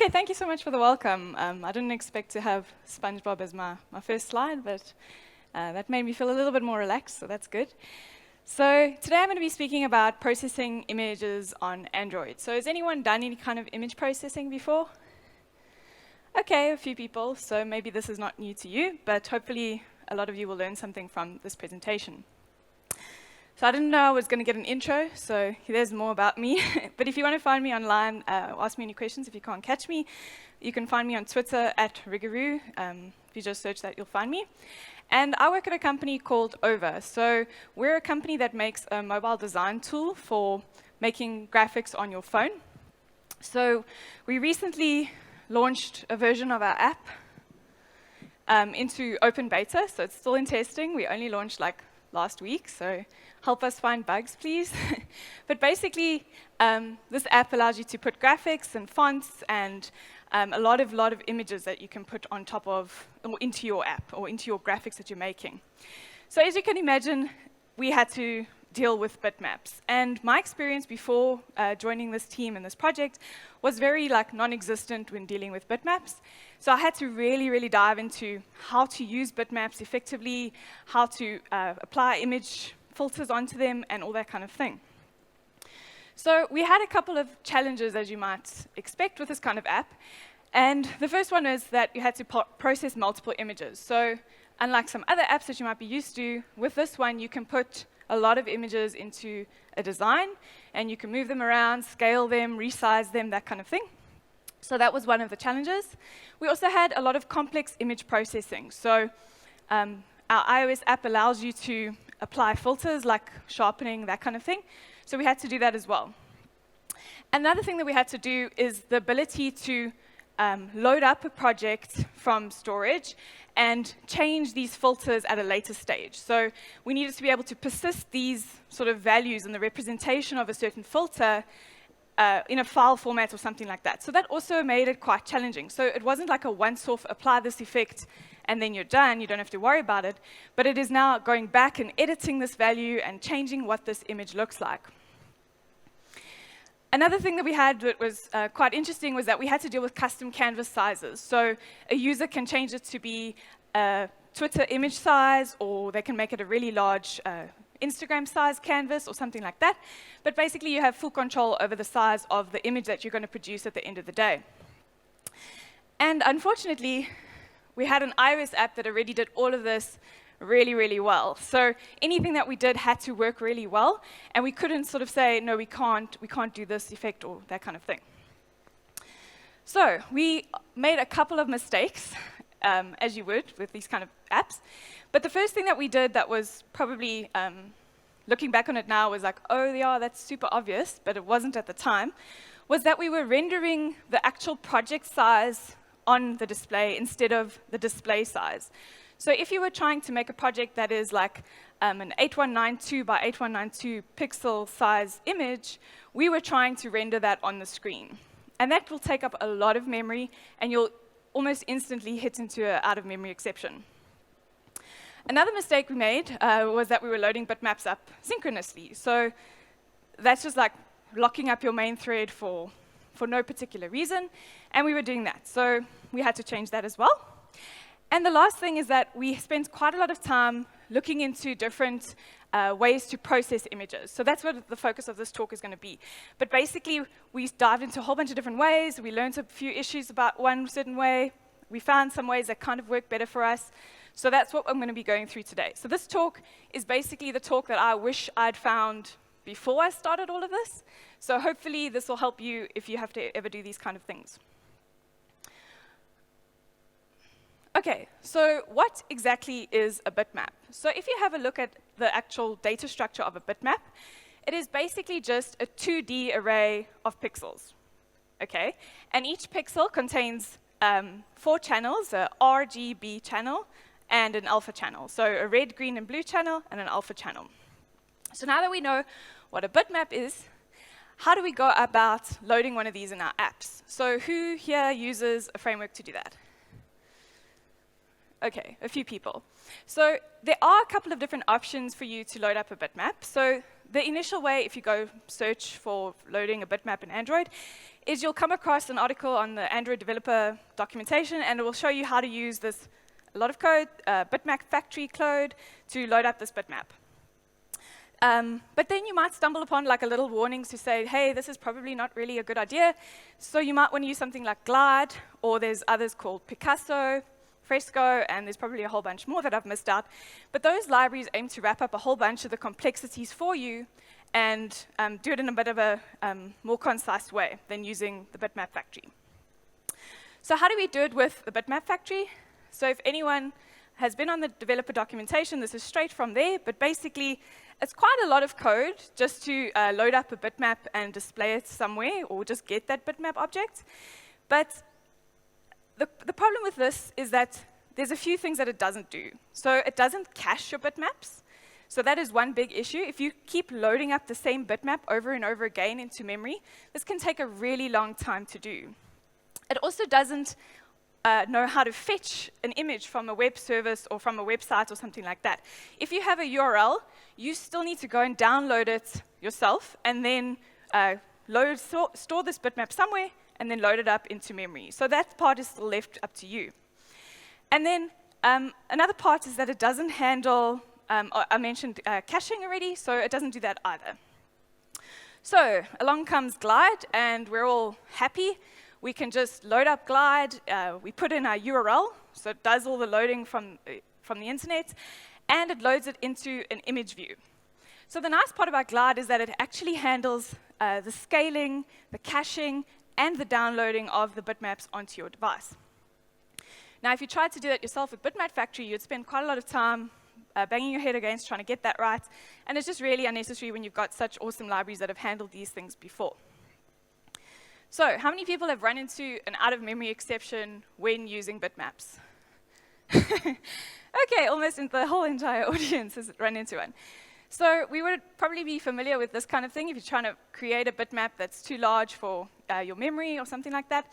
Okay, thank you so much for the welcome. I didn't expect to have SpongeBob as my first slide, but that made me feel a little bit more relaxed, so that's good. So today I'm going to be speaking about processing images on Android. So has anyone done any kind of image processing before? Okay, a few people, so maybe this is not new to you, but hopefully a lot of you will learn something from this presentation. So I didn't know I was going to get an intro, so there's more about me. But if you want to find me online, ask me any questions if you can't catch me. You can find me on Twitter @Rigaroo. If you just search that, you'll find me. And I work at a company called Over. So we're a company that makes a mobile design tool for making graphics on your phone. So we recently launched a version of our app into open beta, so it's still in testing. We only launched like last week, so help us find bugs, please. But basically, this app allows you to put graphics and fonts and a lot of images that you can put on top of, or into your app, or into your graphics that you're making. So as you can imagine, we had to deal with bitmaps. And my experience before joining this team and this project was very non-existent when dealing with bitmaps. So I had to really dive into how to use bitmaps effectively, how to apply image filters onto them, and all that kind of thing. So we had a couple of challenges, as you might expect, with this kind of app. And the first one is that you had to process multiple images. So unlike some other apps that you might be used to, with this one, you can put a lot of images into a design, and you can move them around, scale them, resize them, that kind of thing. So that was one of the challenges. We also had a lot of complex image processing. So our iOS app allows you to apply filters like sharpening, that kind of thing. So we had to do that as well. Another thing that we had to do is the ability to load up a project from storage and change these filters at a later stage. So we needed to be able to persist these sort of values in the representation of a certain filter in a file format or something like that. So that also made it quite challenging. So it wasn't like a once-off, apply this effect, and then you're done, you don't have to worry about it. But it is now going back and editing this value and changing what this image looks like. Another thing that we had that was quite interesting was that we had to deal with custom canvas sizes. So a user can change it to be a Twitter image size, or they can make it a really large Instagram size canvas or something like that. But basically, you have full control over the size of the image that you're going to produce at the end of the day. And unfortunately, we had an iOS app that already did all of this really well. So anything that we did had to work really well, and we couldn't sort of say, no, we can't do this effect or that kind of thing. So we made a couple of mistakes, as you would with these kind of apps. But the first thing that we did that was probably, looking back on it now, was like, oh yeah, that's super obvious, but it wasn't at the time, was that we were rendering the actual project size on the display instead of the display size. So if you were trying to make a project that is like an 8192 by 8192 pixel size image, we were trying to render that on the screen. And that will take up a lot of memory, and you'll almost instantly hit into an out-of-memory exception. Another mistake we made was that we were loading bitmaps up synchronously. So that's just like locking up your main thread for no particular reason, and we were doing that. So we had to change that as well. And the last thing is that we spent quite a lot of time looking into different ways to process images. So that's what the focus of this talk is going to be. But basically, we dived into a whole bunch of different ways. We learned a few issues about one certain way. We found some ways that kind of work better for us. So that's what I'm going to be going through today. So this talk is basically the talk that I wish I'd found before I started all of this. So hopefully, this will help you if you have to ever do these kind of things. Okay, so what exactly is a bitmap? So if you have a look at the actual data structure of a bitmap, it is basically just a 2D array of pixels, okay? And each pixel contains 4 channels, a RGB channel and an alpha channel. So a red, green, and blue channel and an alpha channel. So now that we know what a bitmap is, how do we go about loading one of these in our apps? So who here uses a framework to do that? Okay, a few people. So there are a couple of different options for you to load up a bitmap. So the initial way, if you go search for loading a bitmap in Android, is you'll come across an article on the Android developer documentation, and it will show you how to use this, a lot of code, bitmap factory code, to load up this bitmap. But then you might stumble upon like a little warning to say, hey, this is probably not really a good idea. So you might want to use something like Glide, or there's others called Picasso, Fresco, and there's probably a whole bunch more that I've missed out. But those libraries aim to wrap up a whole bunch of the complexities for you and do it in a bit of a more concise way than using the bitmap factory. So how do we do it with the bitmap factory? So if anyone has been on the developer documentation, this is straight from there, but basically it's quite a lot of code just to load up a bitmap and display it somewhere, or just get that bitmap object. But the problem with this is that there's a few things that it doesn't do. So it doesn't cache your bitmaps. So that is one big issue. If you keep loading up the same bitmap over and over again into memory, this can take a really long time to do. It also doesn't know how to fetch an image from a web service or from a website or something like that. If you have a URL, you still need to go and download it yourself, and then store this bitmap somewhere, and then load it up into memory. So that part is still left up to you. And then another part is that it doesn't handle, I mentioned caching already, so it doesn't do that either. So along comes Glide, and we're all happy. We can just load up Glide, we put in our URL, so it does all the loading from the internet, and it loads it into an image view. So the nice part about Glide is that it actually handles the scaling, the caching, and the downloading of the bitmaps onto your device. Now, if you tried to do that yourself with Bitmap Factory, you'd spend quite a lot of time banging your head against trying to get that right, and it's just really unnecessary when you've got such awesome libraries that have handled these things before. So, how many people have run into an out-of-memory exception when using bitmaps? Okay, almost the whole entire audience has run into one. So we would probably be familiar with this kind of thing if you're trying to create a bitmap that's too large for your memory or something like that.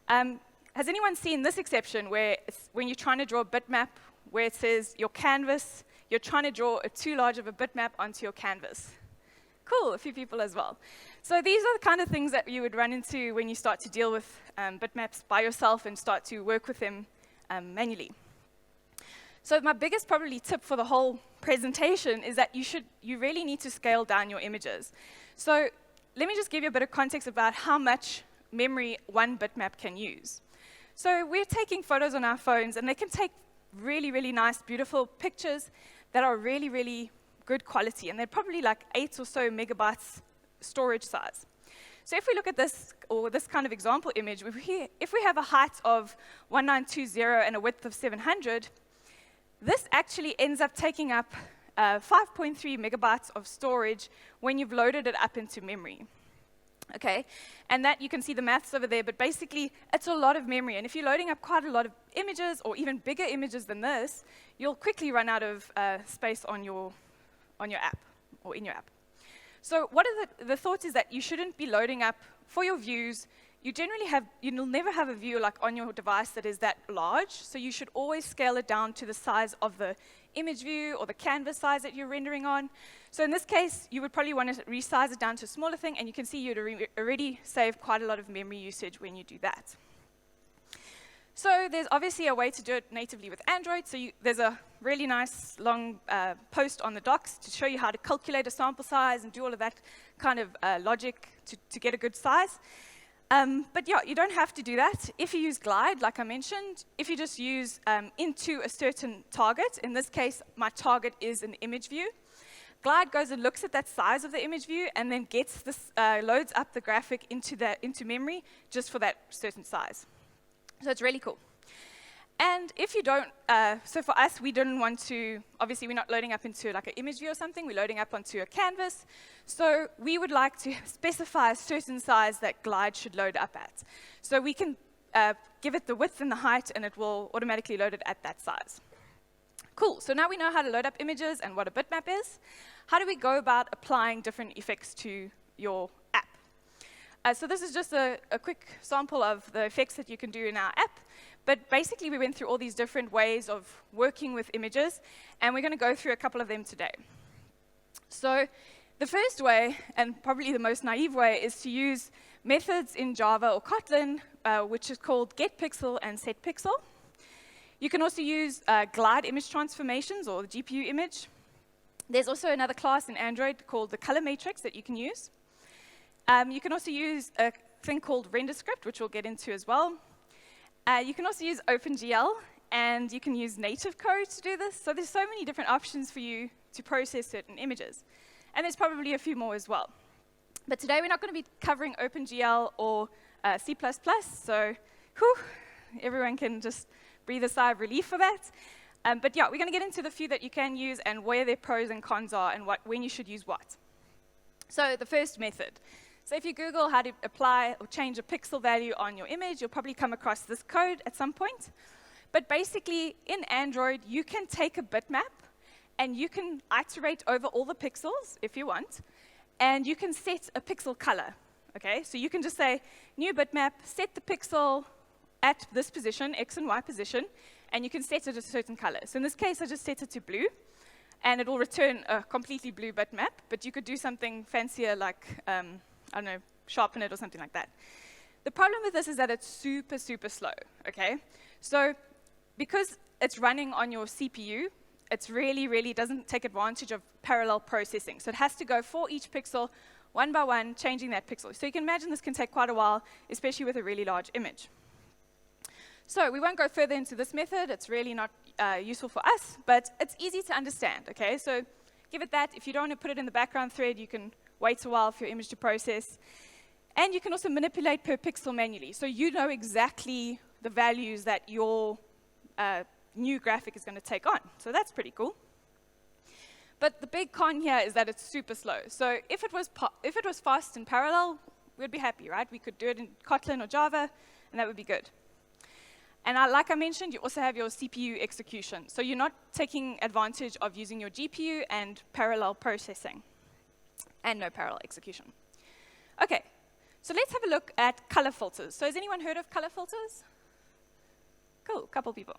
Has anyone seen this exception where when you're trying to draw a bitmap where it says your canvas, you're trying to draw too large of a bitmap onto your canvas? Cool, a few people as well. So these are the kind of things that you would run into when you start to deal with bitmaps by yourself and start to work with them manually. So my biggest probably tip for the whole presentation is that you really need to scale down your images. So let me just give you a bit of context about how much memory one bitmap can use. So we're taking photos on our phones, and they can take really, really nice, beautiful pictures that are really, really good quality, and they're probably like 8 or so megabytes storage size. So if we look at this, or this kind of example image, if we have a height of 1920 and a width of 700, this actually ends up taking up 5.3 megabytes of storage when you've loaded it up into memory. Okay, and that you can see the maths over there, but basically it's a lot of memory, and if you're loading up quite a lot of images, or even bigger images than this, you'll quickly run out of space on your app, or in your app. So what are the thought is that you shouldn't be loading up for your views. You'll never have a view like on your device that is that large, so you should always scale it down to the size of the image view or the canvas size that you're rendering on. So in this case, you would probably want to resize it down to a smaller thing, and you can see you'd already save quite a lot of memory usage when you do that. So there's obviously a way to do it natively with Android. So there's a really nice long post on the docs to show you how to calculate a sample size and do all of that kind of logic to get a good size. But yeah, you don't have to do that. If you use Glide, like I mentioned, if you just use into a certain target, in this case, my target is an image view, Glide goes and looks at that size of the image view and then gets this, loads up the graphic into memory just for that certain size. So it's really cool. And if you don't, so for us, we didn't want to, obviously we're not loading up into like an image view or something, we're loading up onto a canvas. So we would like to specify a certain size that Glide should load up at. So we can give it the width and the height, and it will automatically load it at that size. Cool, so now we know how to load up images and what a bitmap is. How do we go about applying different effects to your app? So this is just a quick sample of the effects that you can do in our app. But basically, we went through all these different ways of working with images, and we're going to go through a couple of them today. So The first way, and probably the most naive way, is to use methods in Java or Kotlin, which is called getPixel and setPixel. You can also use glide image transformations or the GPU image. There's also another class in Android called the color matrix that you can use. You can also use a thing called Renderscript, which we'll get into as well. You can also use OpenGL, and you can use native code to do this. So there's so many different options for you to process certain images. And there's probably a few more as well. But today we're not going to be covering OpenGL or C++, so whew, everyone can just breathe a sigh of relief for that. But yeah, we're going to get into the few that you can use and where their pros and cons are and when you should use what. So the first method. So if you Google how to apply or change a pixel value on your image, you'll probably come across this code at some point. But basically, in Android, you can take a bitmap, and you can iterate over all the pixels if you want, and you can set a pixel color. Okay? So you can just say, new bitmap, set the pixel at this position, X and Y position, and you can set it a certain color. So in this case, I just set it to blue, and it will return a completely blue bitmap, but you could do something fancier like, I don't know, sharpen it or something like that. The problem with this is that it's super, super slow, okay? So because it's running on your CPU, it really doesn't take advantage of parallel processing. So it has to go for each pixel, one by one, changing that pixel. So you can imagine this can take quite a while, especially with a really large image. So we won't go further into this method. It's really not useful for us, but it's easy to understand, okay? So give it that. If you don't want to put it in the background thread, you can wait a while for your image to process. And you can also manipulate per pixel manually. So you know exactly the values that your new graphic is going to take on. So that's pretty cool. But the big con here is that it's super slow. So if it was fast in parallel, we'd be happy, right? We could do it in Kotlin or Java, and that would be good. And like I mentioned, you also have your CPU execution. So you're not taking advantage of using your GPU and parallel processing, and no parallel execution. OK, so let's have a look at color filters. So has anyone heard of color filters? Cool, couple people.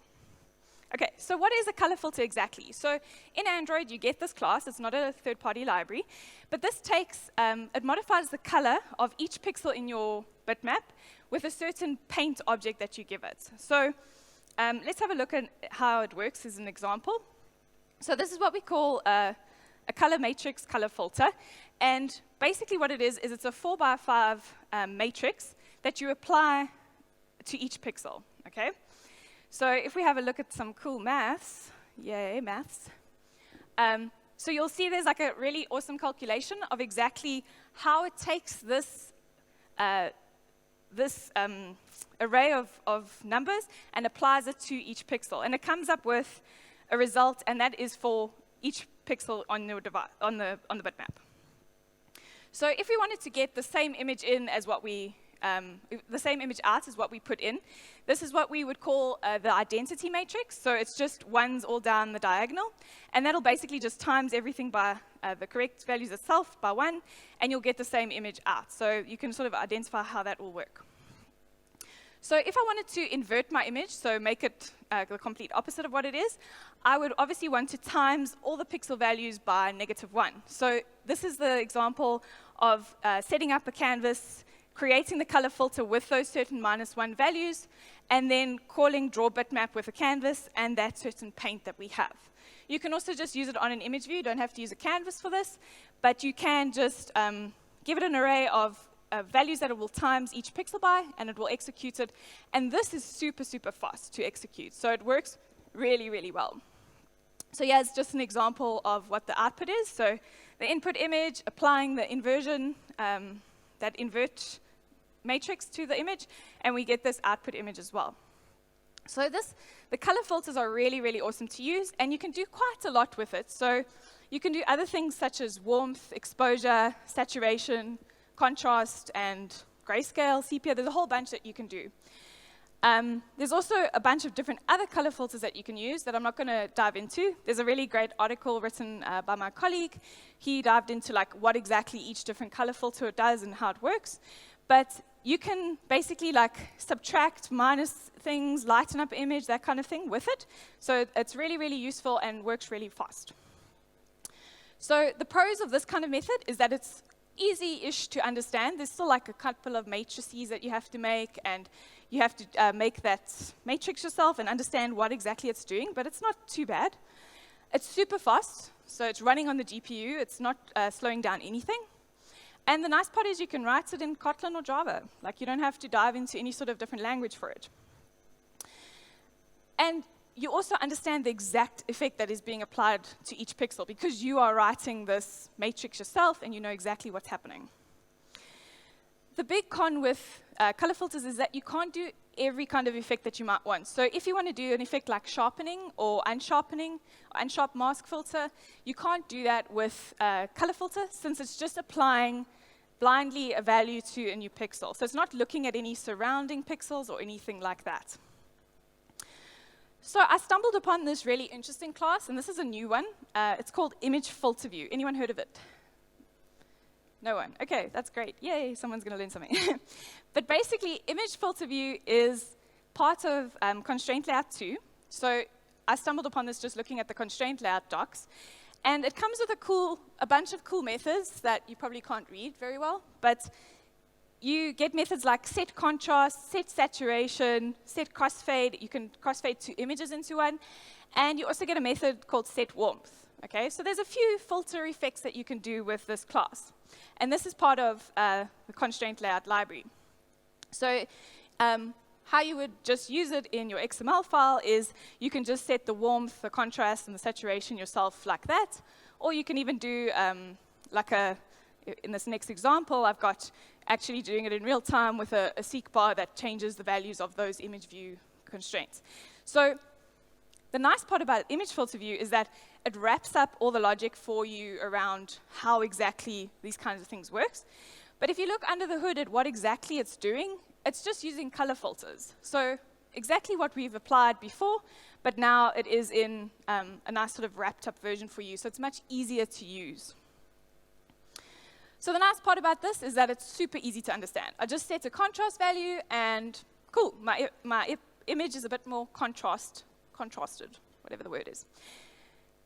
OK, so what is a color filter exactly? So in Android, you get this class. It's not a third-party library. But this takes, it modifies the color of each pixel in your bitmap with a certain paint object that you give it. So let's have a look at how it works as an example. So this is what we call a color matrix color filter. And basically what it is it's a 4x5 matrix that you apply to each pixel. Okay? So if we have a look at some cool maths, yay, maths. So you'll see there's like a really awesome calculation of exactly how it takes this array of numbers and applies it to each pixel. And it comes up with a result, and that is for each pixel on your device, on the bitmap. So if we wanted to get the same image in as what we, the same image out as what we put in, this is what we would call the identity matrix. So it's just ones all down the diagonal. And that'll basically just times everything by the correct values itself by 1, and you'll get the same image out. So you can sort of identify how that will work. So if I wanted to invert my image, so make it the complete opposite of what it is, I would obviously want to times all the pixel values by -1. So this is the example of setting up a canvas, creating the color filter with those certain -1 values, and then calling draw bitmap with a canvas and that certain paint that we have. You can also just use it on an image view. You don't have to use a canvas for this, but you can just give it an array of values that it will times each pixel by, and it will execute it. And this is super, super fast to execute. So it works really, really well. So yeah, it's just an example of what the output is. So the input image, applying the inversion, that invert matrix to the image, and we get this output image as well. So the color filters are really, really awesome to use, and you can do quite a lot with it. So you can do other things such as warmth, exposure, saturation, contrast, and grayscale, sepia. There's a whole bunch that you can do. There's also a bunch of different other color filters that you can use that I'm not going to dive into. There's a really great article written by my colleague. He dived into like what exactly each different color filter does and how it works. But you can basically like subtract, minus things, lighten up image, that kind of thing with it. So it's really, really useful and works really fast. So the pros of this kind of method is that it's easy-ish to understand. There's still like a couple of matrices that you have to make, and you have to make that matrix yourself and understand what exactly it's doing, but it's not too bad. It's super fast, so it's running on the GPU. It's not slowing down anything. And the nice part is you can write it in Kotlin or Java. Like, you don't have to dive into any sort of different language for it. And you also understand the exact effect that is being applied to each pixel because you are writing this matrix yourself and you know exactly what's happening. The big con with color filters is that you can't do every kind of effect that you might want. So if you want to do an effect like sharpening or unsharpening, or unsharp mask filter, you can't do that with color filter since it's just applying blindly a value to a new pixel. So it's not looking at any surrounding pixels or anything like that. So I stumbled upon this really interesting class, and this is a new one. It's called Image Filter View. Anyone heard of it? No one. OK, that's great. Yay, someone's going to learn something. But basically, Image Filter View is part of Constraint Layout 2. So I stumbled upon this just looking at the Constraint Layout docs. And it comes with a bunch of cool methods that you probably can't read very well. But you get methods like set contrast, set saturation, set crossfade. You can crossfade two images into one. And you also get a method called set warmth. Okay, so there's a few filter effects that you can do with this class. And this is part of the constraint layout library. So how you would just use it in your XML file is you can just set the warmth, the contrast, and the saturation yourself like that. Or you can even do in this next example, I've got actually doing it in real time with a seek bar that changes the values of those image view constraints. So the nice part about image filter view is that it wraps up all the logic for you around how exactly these kinds of things works. But if you look under the hood at what exactly it's doing, it's just using color filters. So exactly what we've applied before, but now it is in a nice sort of wrapped up version for you. So it's much easier to use. So the nice part about this is that it's super easy to understand. I just set a contrast value, and cool, my image is a bit more contrasted, whatever the word is.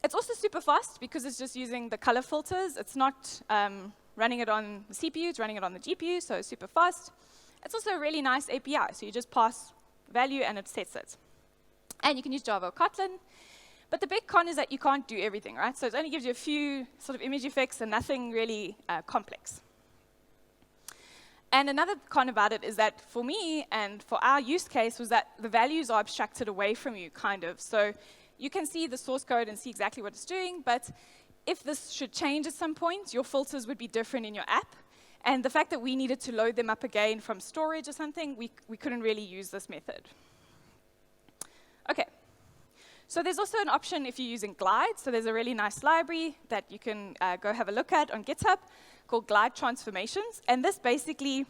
It's also super fast because it's just using the color filters. It's not running it on the CPU, it's running it on the GPU, so it's super fast. It's also a really nice API, so you just pass value and it sets it. And you can use Java or Kotlin. But the big con is that you can't do everything, right? So it only gives you a few sort of image effects and nothing really complex. And another con about it is that for me and for our use case was that the values are abstracted away from you, kind of. So you can see the source code and see exactly what it's doing, but if this should change at some point, your filters would be different in your app. And the fact that we needed to load them up again from storage or something, we couldn't really use this method. OK. So there's also an option if you're using Glide. So there's a really nice library that you can go have a look at on GitHub called Glide Transformations. And this basically,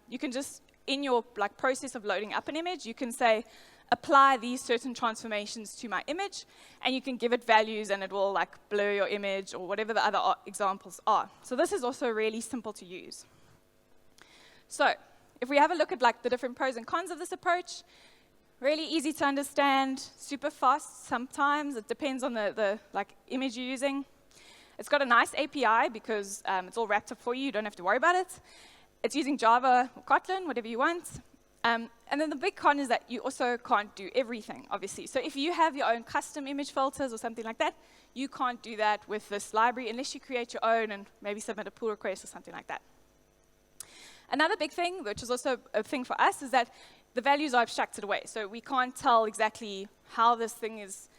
you can just, in your process of loading up an image, you can say, apply these certain transformations to my image. And you can give it values, and it will blur your image or whatever the other examples are. So this is also really simple to use. So if we have a look at the different pros and cons of this approach, really easy to understand, super fast sometimes. It depends on the image you're using. It's got a nice API because it's all wrapped up for you. You don't have to worry about it. It's using Java or Kotlin, whatever you want. And then the big con is that you also can't do everything, obviously. So if you have your own custom image filters or something like that, you can't do that with this library unless you create your own and maybe submit a pull request or something like that. Another big thing, which is also a thing for us, is that the values are abstracted away. So we can't tell exactly how this thing is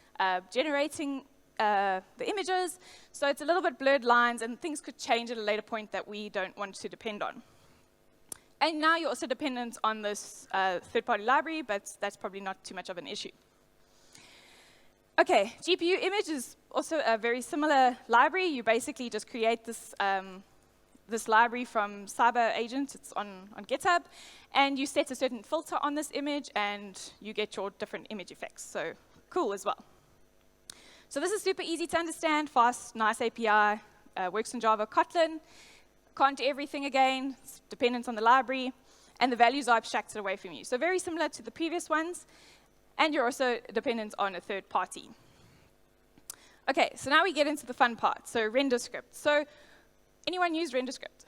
generating the images. So it's a little bit blurred lines, and things could change at a later point that we don't want to depend on. And now you're also dependent on this third-party library, but that's probably not too much of an issue. OK, GPU image is also a very similar library. You basically just create this this library from Cyber Agent. It's on GitHub. And you set a certain filter on this image, and you get your different image effects. So cool as well. So this is super easy to understand, fast, nice API, works in Java, Kotlin. Can't do everything again. It's dependent on the library. And the values are abstracted away from you. So very similar to the previous ones. And you're also dependent on a third party. Okay, so now we get into the fun part, so Renderscript. So anyone use Renderscript?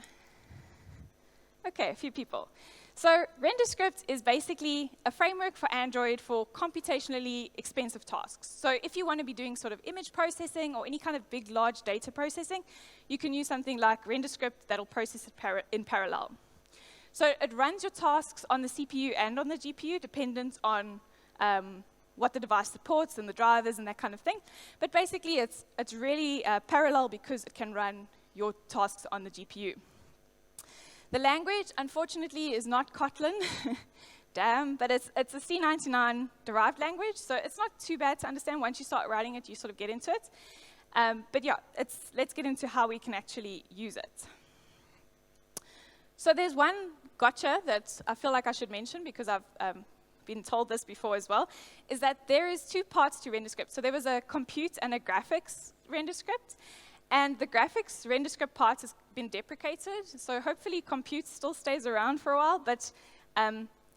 Okay, a few people. So Renderscript is basically a framework for Android for computationally expensive tasks. So if you want to be doing sort of image processing or any kind of big, large data processing, you can use something like Renderscript that'll process it in parallel. So it runs your tasks on the CPU and on the GPU, dependent on what the device supports and the drivers and that kind of thing. But basically, it's really parallel because it can run your tasks on the GPU. The language, unfortunately, is not Kotlin. Damn, but it's a C99 derived language, so it's not too bad to understand. Once you start writing it, you sort of get into it. But yeah, let's get into how we can actually use it. So there's one gotcha that I feel like I should mention because I've been told this before as well, is that there is two parts to Renderscript. So there was a compute and a graphics Renderscript. And the graphics Renderscript part has been deprecated, so hopefully compute still stays around for a while, but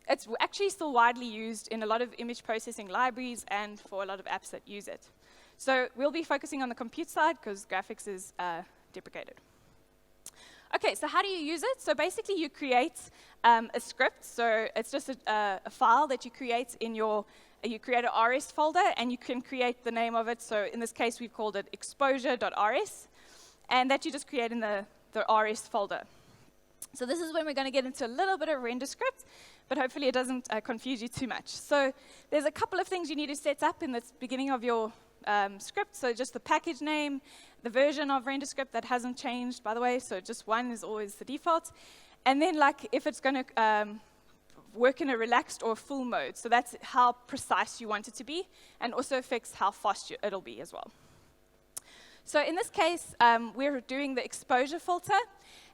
it's actually still widely used in a lot of image processing libraries and for a lot of apps that use it. So we'll be focusing on the compute side because graphics is deprecated. Okay, so how do you use it? So basically you create a script, so it's just a file that you create in your you create an RS folder, and you can create the name of it. So in this case, we've called it exposure.rs, and that you just create in the RS folder. So this is when we're going to get into a little bit of Renderscript, but hopefully it doesn't confuse you too much. So there's a couple of things you need to set up in the beginning of your script. So just the package name, the version of Renderscript that hasn't changed, by the way. So just 1 is always the default. And then like if it's going to work in a relaxed or full mode. So that's how precise you want it to be, and also affects how fast it'll be as well. So in this case, we're doing the exposure filter,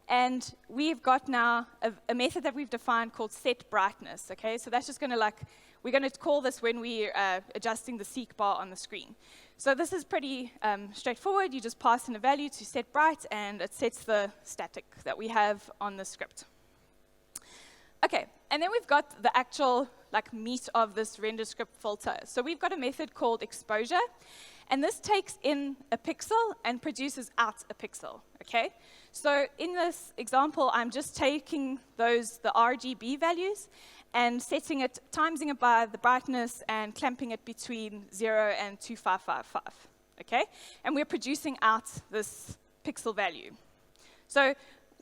and we've got now a method that we've defined called set brightness. Okay, so that's just going to we're going to call this when we're adjusting the seek bar on the screen. So this is pretty straightforward. You just pass in a value to set bright, and it sets the static that we have on the script. Okay, and then we've got the actual meat of this Renderscript filter. So we've got a method called exposure, and this takes in a pixel and produces out a pixel. Okay, so in this example, I'm just taking the RGB values and setting it, timesing it by the brightness, and clamping it between 0 and 2555. Okay, and we're producing out this pixel value. So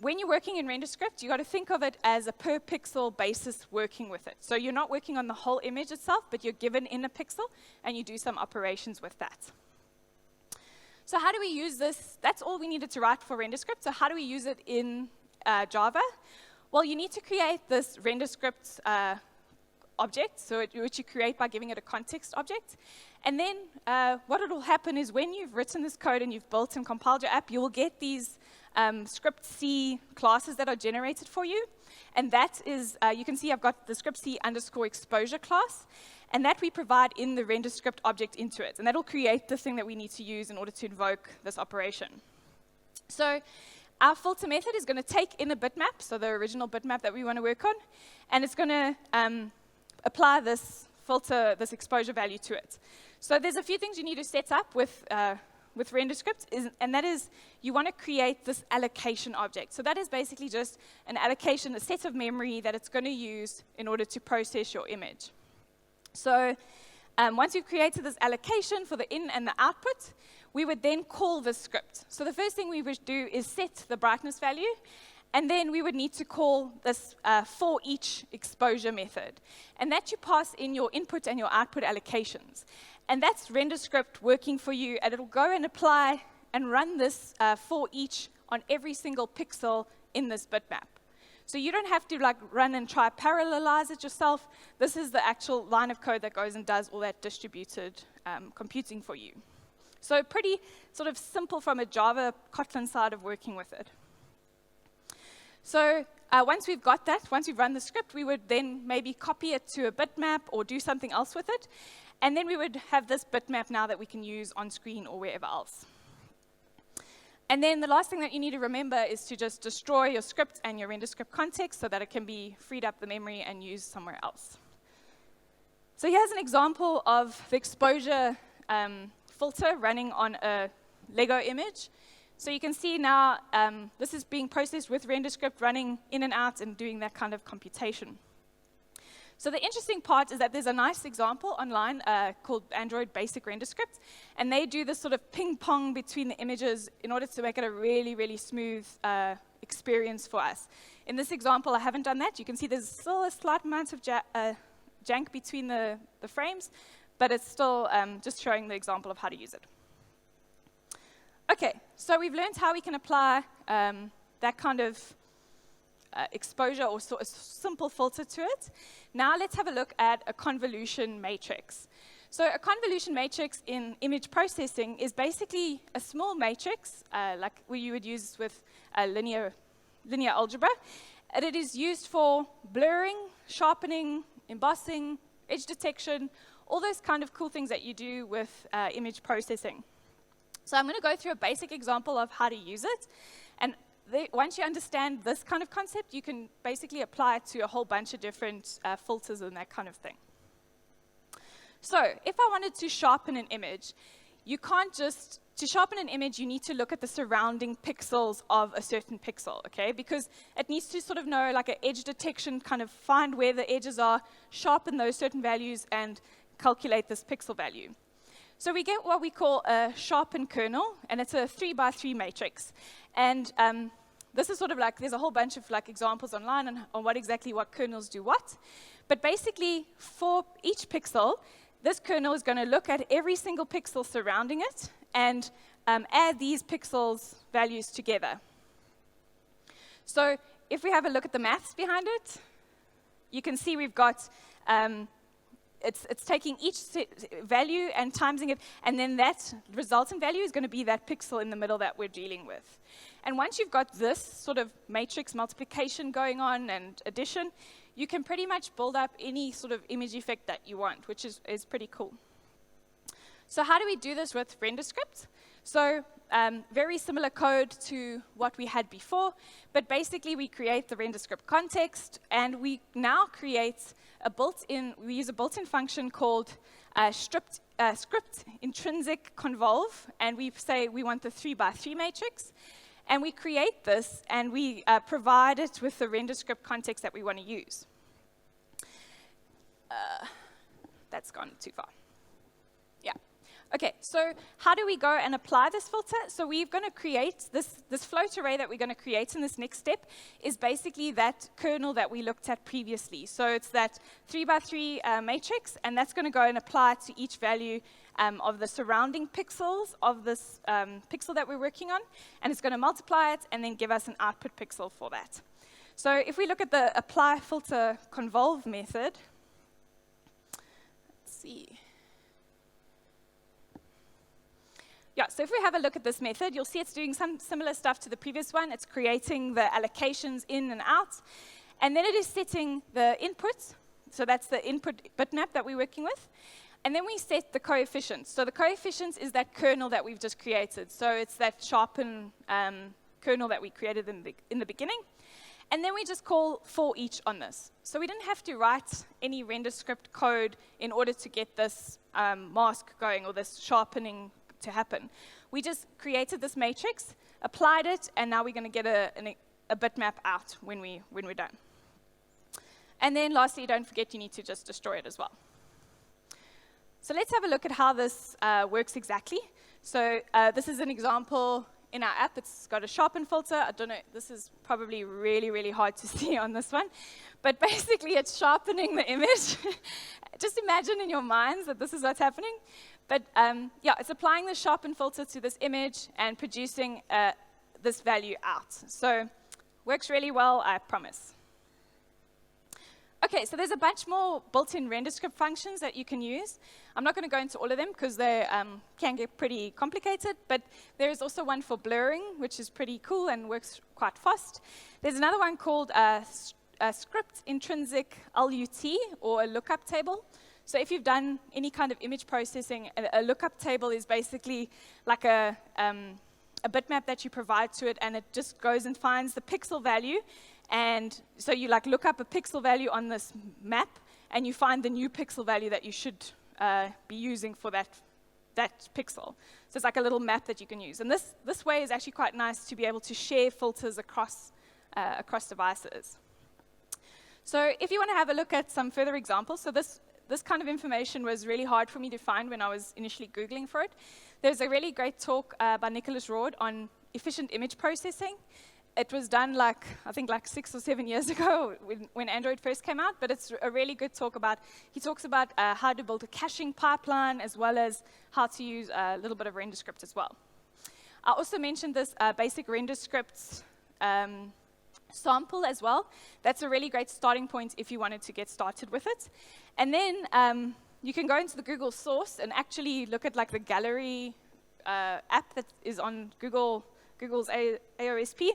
when you're working in Renderscript, you've got to think of it as a per pixel basis working with it. So you're not working on the whole image itself, but you're given in a pixel, and you do some operations with that. So how do we use this? That's all we needed to write for Renderscript. So how do we use it in Java? Well, you need to create this Renderscript object, which you create by giving it a context object. And then what will happen is when you've written this code and you've built and compiled your app, you will get these script C classes that are generated for you. And that is, you can see I've got the script C underscore exposure class. And that we provide in the Renderscript object into it. And that will create the thing that we need to use in order to invoke this operation. So our filter method is going to take in a bitmap, so the original bitmap that we want to work on. And it's going to apply this filter, this exposure value to it. So there's a few things you need to set up with Renderscript, and that is you want to create this allocation object. So that is basically just an allocation, a set of memory that it's going to use in order to process your image. So once you've created this allocation for the in and the output, we would then call this script. So the first thing we would do is set the brightness value, and then we would need to call this for each exposure method. And that you pass in your input and your output allocations. And that's Renderscript working for you, and it'll go and apply and run this for each on every single pixel in this bitmap. So you don't have to run and try parallelize it yourself. This is the actual line of code that goes and does all that distributed computing for you. So pretty sort of simple from a Java Kotlin side of working with it. So once we've got that, once we've run the script, we would then maybe copy it to a bitmap or do something else with it. And then we would have this bitmap now that we can use on screen or wherever else. And then the last thing that you need to remember is to just destroy your script and your Renderscript context so that it can be freed up the memory and used somewhere else. So here's an example of the exposure filter running on a Lego image. So you can see now this is being processed with Renderscript running in and out and doing that kind of computation. So the interesting part is that there's a nice example online called Android Basic Renderscript, and they do this sort of ping pong between the images in order to make it a really, really smooth experience for us. In this example, I haven't done that. You can see there's still a slight amount of jank between the frames, but it's still just showing the example of how to use it. Okay, so we've learned how we can apply that kind of exposure or a simple filter to it. Now let's have a look at a convolution matrix. So a convolution matrix in image processing is basically a small matrix, like you would use with linear algebra. And it is used for blurring, sharpening, embossing, edge detection, all those kind of cool things that you do with image processing. So I'm going to go through a basic example of how to use it. And once you understand this kind of concept, you can basically apply it to a whole bunch of different filters and that kind of thing. So if I wanted to sharpen an image, you can't just, to sharpen an image, you need to look at the surrounding pixels of a certain pixel, okay? Because it needs to sort of know, like an edge detection, kind of find where the edges are, sharpen those certain values, and calculate this pixel value. So we get what we call a sharpen kernel, and it's a 3x3 matrix. And this is sort of like, there's a whole bunch of like examples online on what kernels do what. But basically, for each pixel, this kernel is going to look at every single pixel surrounding it and add these pixels' values together. So if we have a look at the maths behind it, you can see we've got it's taking each value and timesing it, and then that resultant value is going to be that pixel in the middle that we're dealing with. And once you've got this sort of matrix multiplication going on and addition, you can pretty much build up any sort of image effect that you want, which is pretty cool. So how do we do this with Renderscript? So very similar code to what we had before, but basically we create the Renderscript context, and we now create we use a built-in function called script intrinsic convolve, and we say we want the 3x3 matrix, and we create this, and we provide it with the Renderscript context that we want to use. That's gone too far. Yeah. Okay, so how do we go and apply this filter? So we're going to create this float array that we're going to create in this next step is basically that kernel that we looked at previously. So it's that 3x3 matrix, and that's going to go and apply to each value of the surrounding pixels of this pixel that we're working on, and it's going to multiply it and then give us an output pixel for that. So if we look at the apply filter convolve method, let's see. Yeah, so if we have a look at this method, you'll see it's doing some similar stuff to the previous one. It's creating the allocations in and out, and then it is setting the input. So that's the input bitmap that we're working with. And then we set the coefficients. So the coefficients is that kernel that we've just created. So it's that sharpen kernel that we created in the beginning. And then we just call for each on this. So we didn't have to write any Renderscript code in order to get this mask going or this sharpening to happen. We just created this matrix, applied it, and now we're going to get a bitmap out when we're done. And then lastly, don't forget you need to just destroy it as well. So let's have a look at how this works exactly. So this is an example in our app. It's got a sharpen filter. I don't know, this is probably really, really hard to see on this one. But basically, it's sharpening the image. Just imagine in your minds that this is what's happening. But yeah, it's applying the sharpen filter to this image and producing this value out. So works really well, I promise. Okay, so there's a bunch more built-in Renderscript functions that you can use. I'm not going to go into all of them because they can get pretty complicated, but there is also one for blurring, which is pretty cool and works quite fast. There's another one called a script intrinsic LUT, or a lookup table. So if you've done any kind of image processing, a lookup table is basically like a bitmap that you provide to it, and it just goes and finds the pixel value. And so you like look up a pixel value on this map, and you find the new pixel value that you should be using for that that pixel. So it's like a little map that you can use. And this way is actually quite nice to be able to share filters across devices. So if you want to have a look at some further examples, so this kind of information was really hard for me to find when I was initially Googling for it. There's a really great talk by Nicholas Roord on efficient image processing. It was done I think 6 or 7 years ago when Android first came out, but it's a really good talk about, he talks about how to build a caching pipeline as well as how to use a little bit of RenderScript as well. I also mentioned this basic RenderScript sample as well. That's a really great starting point if you wanted to get started with it. And then you can go into the Google source and actually look at the gallery app that is on Google's AOSP.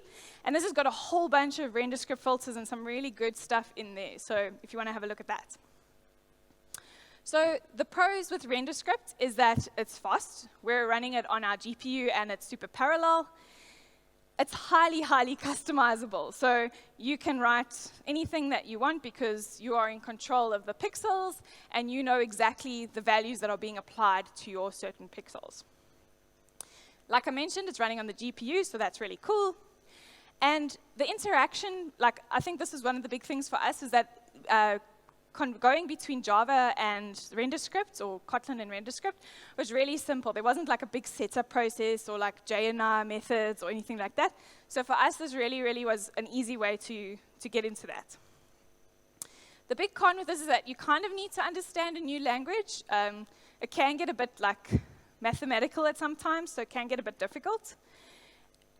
And this has got a whole bunch of RenderScript filters and some really good stuff in there. So if you want to have a look at that. So the pros with RenderScript is that it's fast. We're running it on our GPU and it's super parallel. It's highly, highly customizable. So you can write anything that you want because you are in control of the pixels and you know exactly the values that are being applied to your certain pixels. Like I mentioned, it's running on the GPU, so that's really cool. And the interaction, I think this is one of the big things for us, is that going between Java and RenderScript, or Kotlin and RenderScript, was really simple. There wasn't a big setup process or JNR methods or anything like that. So for us, this really, really was an easy way to get into that. The big con with this is that you kind of need to understand a new language. It can get a bit mathematical at some times, so it can get a bit difficult.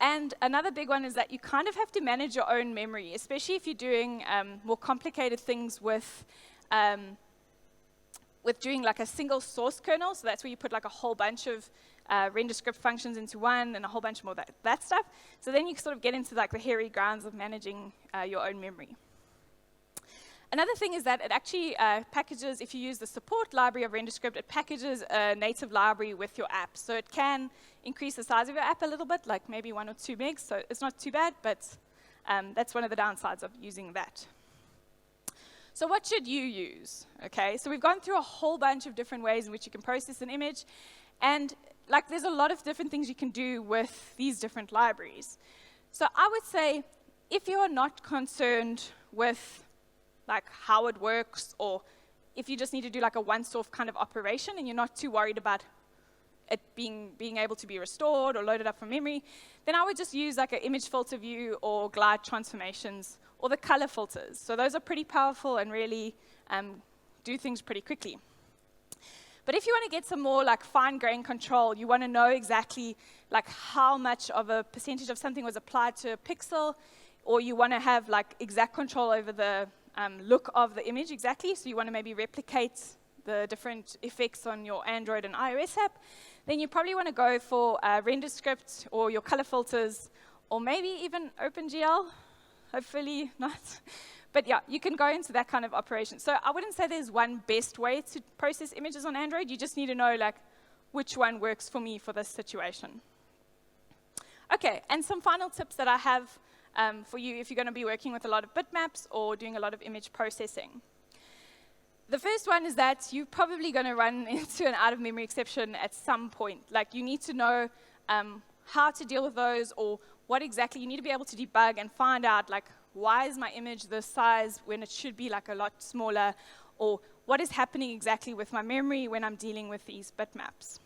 And another big one is that you kind of have to manage your own memory, especially if you're doing more complicated things with doing a single source kernel. So that's where you put a whole bunch of RenderScript functions into one and a whole bunch more that stuff. So then you sort of get into the hairy grounds of managing your own memory. Another thing is that it actually packages, if you use the support library of RenderScript, it packages a native library with your app. So it can increase the size of your app a little bit, maybe 1 or 2 megs. So it's not too bad, but that's one of the downsides of using that. So what should you use? Okay, so we've gone through a whole bunch of different ways in which you can process an image. And there's a lot of different things you can do with these different libraries. So I would say if you're not concerned with how it works, or if you just need to do a once-off kind of operation and you're not too worried about it being able to be restored or loaded up from memory, then I would just use an image filter view or glide transformations or the color filters. So those are pretty powerful and really do things pretty quickly. But if you want to get some more fine-grained control, you want to know exactly how much of a percentage of something was applied to a pixel, or you want to have exact control over the look of the image exactly, so you want to maybe replicate the different effects on your Android and iOS app, then you probably want to go for RenderScript or your color filters, or maybe even OpenGL, hopefully not. But yeah, you can go into that kind of operation. So I wouldn't say there's one best way to process images on Android. You just need to know which one works for me for this situation. Okay, and some final tips that I have for you if you're going to be working with a lot of bitmaps or doing a lot of image processing. The first one is that you're probably going to run into an out-of-memory exception at some point. You need to know how to deal with those, or what exactly you need to be able to debug and find out, why is my image this size when it should be a lot smaller, or what is happening exactly with my memory when I'm dealing with these bitmaps.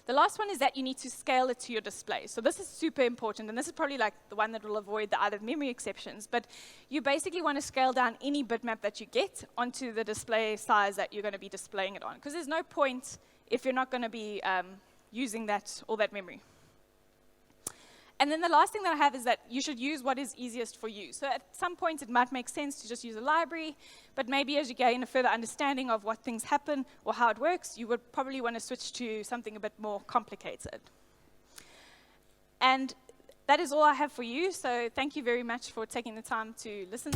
The last one is that you need to scale it to your display. So this is super important, and this is probably the one that will avoid the out-of-memory exceptions. But you basically want to scale down any bitmap that you get onto the display size that you're going to be displaying it on, because there's no point if you're not going to be using all that memory. And then the last thing that I have is that you should use what is easiest for you. So at some point, it might make sense to just use a library, but maybe as you gain a further understanding of what things happen or how it works, you would probably want to switch to something a bit more complicated. And that is all I have for you, so thank you very much for taking the time to listen.